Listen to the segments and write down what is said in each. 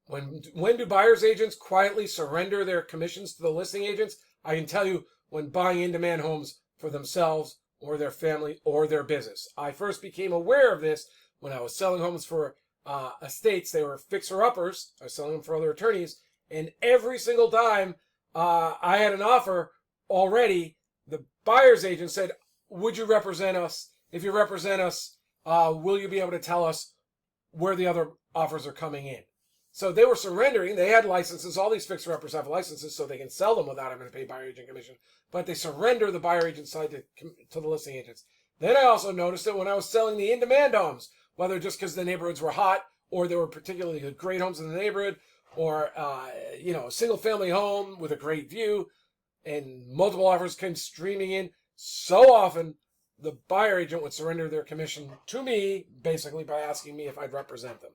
When do buyer's agents quietly surrender their commissions to the listing agents? I can tell you when buying in-demand homes for themselves or their family or their business. I first became aware of this when I was selling homes for estates. They were fixer-uppers. I was selling them for other attorneys. And every single time I had an offer already, the buyer's agent said, would you represent us? If you represent us, will you be able to tell us where the other offers are coming in? So they were surrendering. They had licenses. All these fixer-uppers have licenses so they can sell them without having to pay buyer agent commission. But they surrender the buyer agent side to the listing agents. Then I also noticed that when I was selling the in-demand homes, whether just because the neighborhoods were hot or there were particularly great homes in the neighborhood, or a single-family home with a great view, and multiple offers came streaming in, so often the buyer agent would surrender their commission to me, basically by asking me if I'd represent them.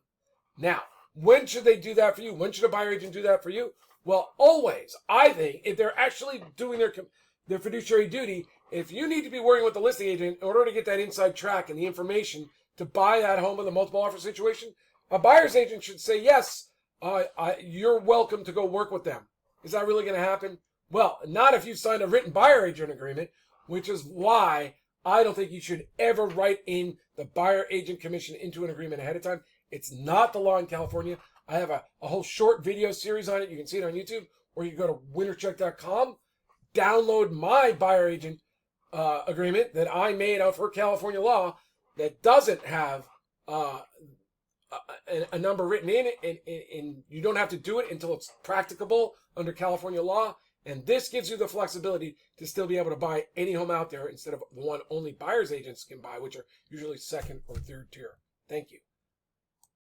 Now, when should they do that for you? When should a buyer agent do that for you? Well, always. I think if they're actually doing their fiduciary duty, if you need to be working with the listing agent in order to get that inside track and the information to buy that home in the multiple offer situation, a buyer's agent should say, yes, you're welcome to go work with them. Is that really going to happen? Well, not if you've signed a written buyer agent agreement, which is why I don't think you should ever write in the buyer agent commission into an agreement ahead of time. It's not the law in California. I have a whole short video series on it. You can see it on YouTube, or you can go to winnercheck.com, download my buyer agent agreement that I made out for California law that doesn't have a number written in it, and you don't have to do it until it's practicable under California law. And this gives you the flexibility to still be able to buy any home out there instead of the one only buyer's agents can buy, which are usually second or third tier. Thank you.